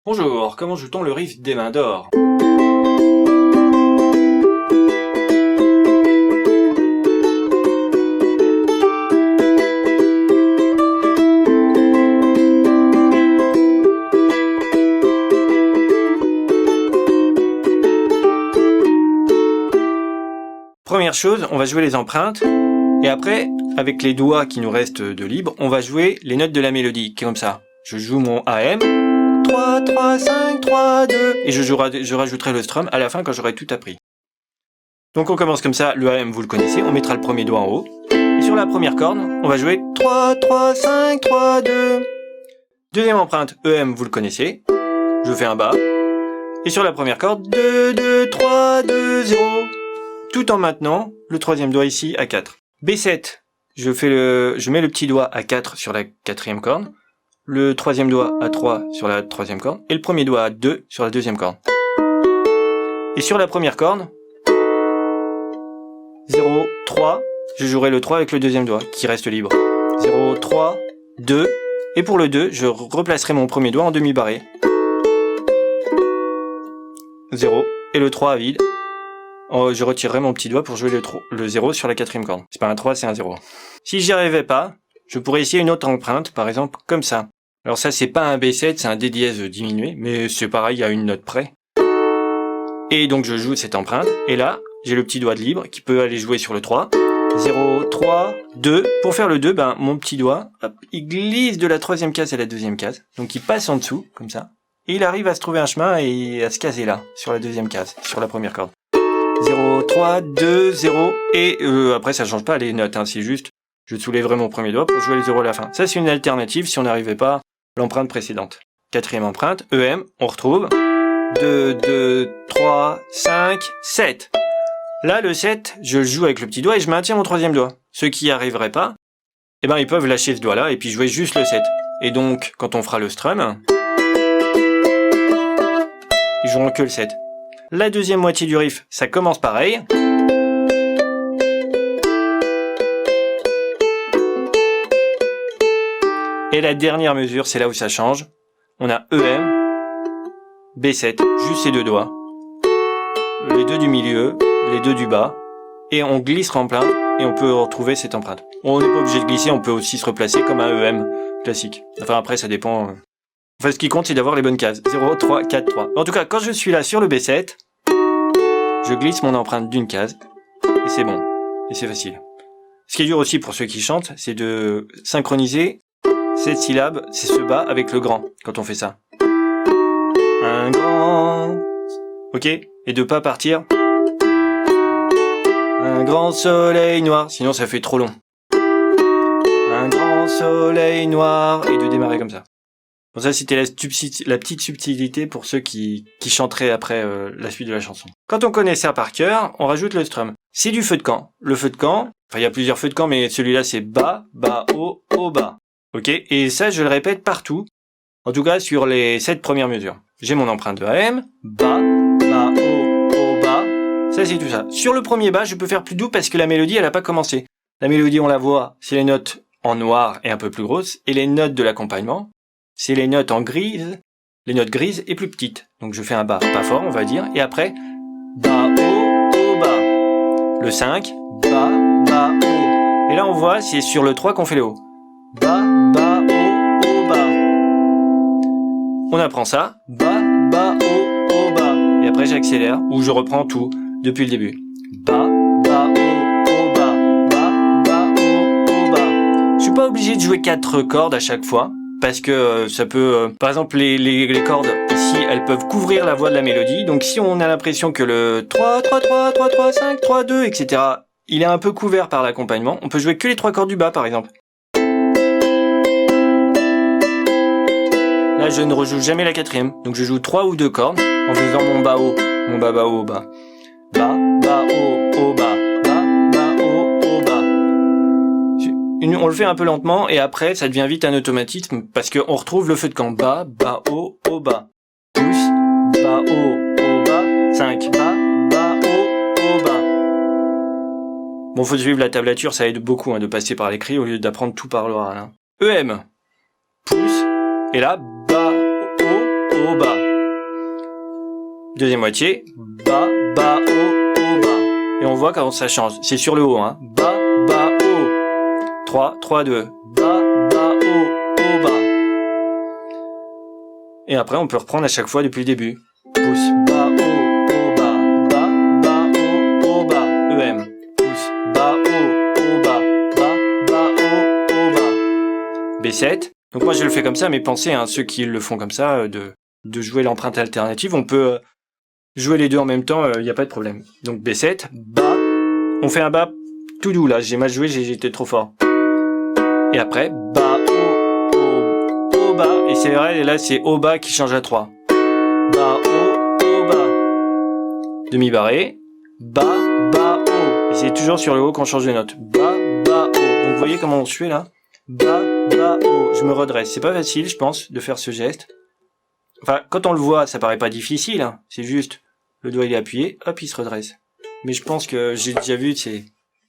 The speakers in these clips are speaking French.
Bonjour, comment joue-t-on le riff des mains d'or? Première chose, on va jouer les empreintes, et après, avec les doigts qui nous restent de libre, on va jouer les notes de la mélodie, qui est comme ça. Je joue mon AM, 3, 3, 5, 3, 2, et je rajouterai le strum à la fin quand j'aurai tout appris. Donc on commence comme ça, le AM vous le connaissez, on mettra le premier doigt en haut, et sur la première corde, on va jouer 3, 3, 5, 3, 2. Deuxième empreinte, EM vous le connaissez, je fais un bas, et sur la première corde, 2, 2, 3, 2, 0. Tout en maintenant le troisième doigt ici à 4. B7, je mets le petit doigt à 4 sur la quatrième corde, le troisième doigt à 3 sur la troisième corde, et le premier doigt à 2 sur la deuxième corde. Et sur la première corde, 0, 3, je jouerai le 3 avec le deuxième doigt, qui reste libre. 0, 3, 2, et pour le 2, je replacerai mon premier doigt en demi-barré. 0, et le 3 à vide. Je retirerai mon petit doigt pour jouer le 0 sur la quatrième corde. C'est pas un 3, c'est un 0. Si j'y arrivais pas, je pourrais essayer une autre empreinte, par exemple comme ça. Alors ça, c'est pas un B7, c'est un D dièse diminué, mais c'est pareil, il y a une note près. Et donc je joue cette empreinte, et là, j'ai le petit doigt de libre qui peut aller jouer sur le 3. 0, 3, 2. Pour faire le 2, mon petit doigt, hop, il glisse de la troisième case à la deuxième case. Donc il passe en dessous, comme ça. Et il arrive à se trouver un chemin et à se caser là, sur la deuxième case, sur la première corde. 0, 3, 2, 0, et après ça change pas les notes, hein, c'est juste, je soulèverai mon premier doigt pour jouer les 0 à la fin. Ça c'est une alternative si on n'arrivait pas à l'empreinte précédente. Quatrième empreinte, EM, on retrouve 2, 2, 3, 5, 7. Là le 7, je le joue avec le petit doigt et je maintiens mon troisième doigt. Ceux qui n'y arriveraient pas, ils peuvent lâcher ce doigt là et puis jouer juste le 7. Et donc, quand on fera le strum, ils joueront que le 7. La deuxième moitié du riff, ça commence pareil. Et la dernière mesure, c'est là où ça change. On a EM, B7, juste ces deux doigts. Les deux du milieu, les deux du bas. Et on glisse en plein et on peut retrouver cette empreinte. On n'est pas obligé de glisser, on peut aussi se replacer comme un EM classique. Enfin après, ça dépend... Enfin, ce qui compte, c'est d'avoir les bonnes cases. 0, 3, 4, 3. En tout cas, quand je suis là sur le B7, je glisse mon empreinte d'une case, et c'est bon. Et c'est facile. Ce qui est dur aussi pour ceux qui chantent, c'est de synchroniser cette syllabe, c'est ce bas avec le grand, quand on fait ça. Un grand... Ok? Et de pas partir. Un grand soleil noir, sinon ça fait trop long. Un grand soleil noir, et de démarrer comme ça. Bon, ça, c'était la petite subtilité pour ceux qui chanteraient après la suite de la chanson. Quand on connaît ça par cœur, on rajoute le strum. C'est du feu de camp. Le feu de camp, il y a plusieurs feux de camp, mais celui-là, c'est bas, bas, haut, haut, bas. Ok? Et ça, je le répète partout. En tout cas, sur les 7 premières mesures. J'ai mon empreinte de AM, bas, bas, haut, haut, bas. Ça, c'est tout ça. Sur le premier bas, je peux faire plus doux parce que la mélodie, elle a pas commencé. La mélodie, on la voit, c'est les notes en noir et un peu plus grosses, et les notes de l'accompagnement, c'est les notes en grise, les notes grises et plus petites. Donc je fais un bas pas fort, on va dire, et après, bas, haut, haut, bas. Le 5, bas, bas, haut. Et là on voit, c'est sur le 3 qu'on fait le haut. Bas, bas, haut, haut, bas. On apprend ça, bas, bas, haut, haut, bas. Et après j'accélère, ou je reprends tout, depuis le début. Bas, bas, haut, haut, bas. Bas, bas, haut, haut, bas. Je suis pas obligé de jouer 4 cordes à chaque fois. Parce que ça peut... par exemple, les cordes, ici, elles peuvent couvrir la voix de la mélodie. Donc si on a l'impression que le 3, 3, 3, 3, 3, 5, 3, 2, etc., il est un peu couvert par l'accompagnement, on peut jouer que les 3 cordes du bas, par exemple. Là, je ne rejoue jamais la quatrième. Donc je joue 3 ou 2 cordes en faisant mon bas haut, mon bas bas haut, bas. Bas, bas, haut, haut, bas. Bas, bas, haut, haut, bas. On le fait un peu lentement et après ça devient vite un automatisme parce qu'on retrouve le feu de camp bas, bas, haut, haut, bas. Pouce, bas, haut, haut, bas. 5, bas, bas, haut, haut, bas. Bon, faut suivre la tablature, ça aide beaucoup de passer par l'écrit au lieu d'apprendre tout par l'oral. EM, pouce, et là, bas, haut, haut, bas. Deuxième moitié, bas, bas, haut, haut, bas. Et on voit quand ça change. C'est sur le haut, hein. Bas, bas, haut. 3, 3, 2. Bas, bas, haut, haut, bas. Et après, on peut reprendre à chaque fois depuis le début. Pouce, bas, haut, bas, bas, bas, haut, bas, EM. Pouce, bas, haut, bas, bas, bas, haut, bas. B7. Donc moi, je le fais comme ça, mais pensez, hein, ceux qui le font comme ça, de jouer l'empreinte alternative, on peut jouer les deux en même temps, il n'y a pas de problème. Donc B7, bas, on fait un bas tout doux là, j'ai mal joué, j'étais trop fort. Et après, bas, haut, bas, et c'est vrai, et là c'est haut, bas qui change à 3. Bas, haut, bas. Demi-barré, bas, bas, haut. Et c'est toujours sur le haut qu'on change de note. Bas, bas, haut. Donc vous voyez comment je fais là? Bas, bas, haut. Je me redresse. C'est pas facile, je pense, de faire ce geste. Enfin, quand on le voit, ça paraît pas difficile, hein. C'est juste, le doigt il est appuyé, hop, il se redresse. Mais je pense que j'ai déjà vu, c'est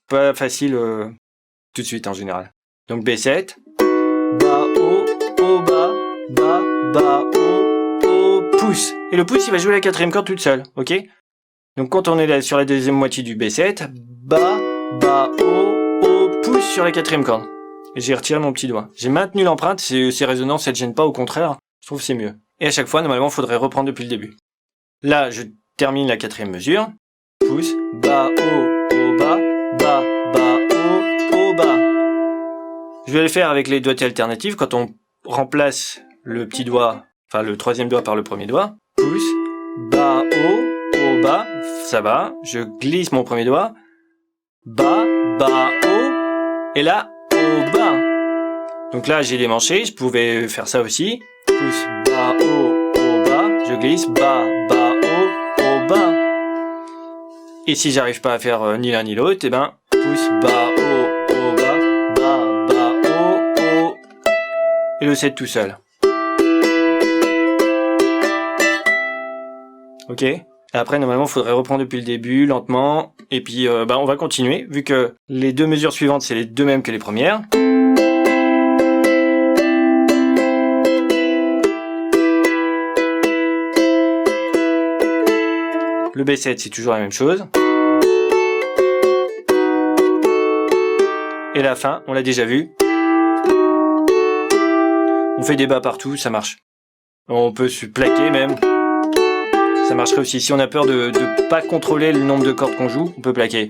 pas facile tout de suite en général. Donc B7, bas, haut, bas, bas, bas, haut, pouce. Et le pouce, il va jouer la quatrième corde toute seule, ok? Donc quand on est là sur la deuxième moitié du B7, bas, bas, haut, pouce sur la quatrième corde. Et j'ai retiré mon petit doigt. J'ai maintenu l'empreinte, c'est résonnant, ça ne gêne pas, au contraire, je trouve que c'est mieux. Et à chaque fois, normalement, il faudrait reprendre depuis le début. Là, je termine la quatrième mesure. Pouce, bas, haut, bas, bas, bas, haut, bas. Je vais le faire avec les doigtés alternatifs quand on remplace le petit doigt, enfin le troisième doigt par le premier doigt. Pouce, bas, haut, bas, ça va. Je glisse mon premier doigt. Bas, bas, haut. Et là, haut, bas. Donc là, j'ai démanché, je pouvais faire ça aussi. Pouce, bas, haut, bas. Je glisse, bas, bas, haut, bas. Et si j'arrive pas à faire ni l'un ni l'autre, eh ben, pouce, bas, haut, bas, bas, bas, haut. Et le 7 tout seul. Ok? Et après, normalement, il faudrait reprendre depuis le début, lentement. Et puis, on va continuer, vu que les deux mesures suivantes, c'est les deux mêmes que les premières. Le B7, c'est toujours la même chose. Et la fin, on l'a déjà vu. On fait des bas partout, ça marche. On peut se plaquer même. Ça marcherait aussi. Si on a peur de pas contrôler le nombre de cordes qu'on joue, on peut plaquer.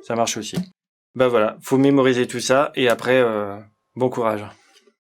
Ça marche aussi. Bah voilà, faut mémoriser tout ça et après, bon courage.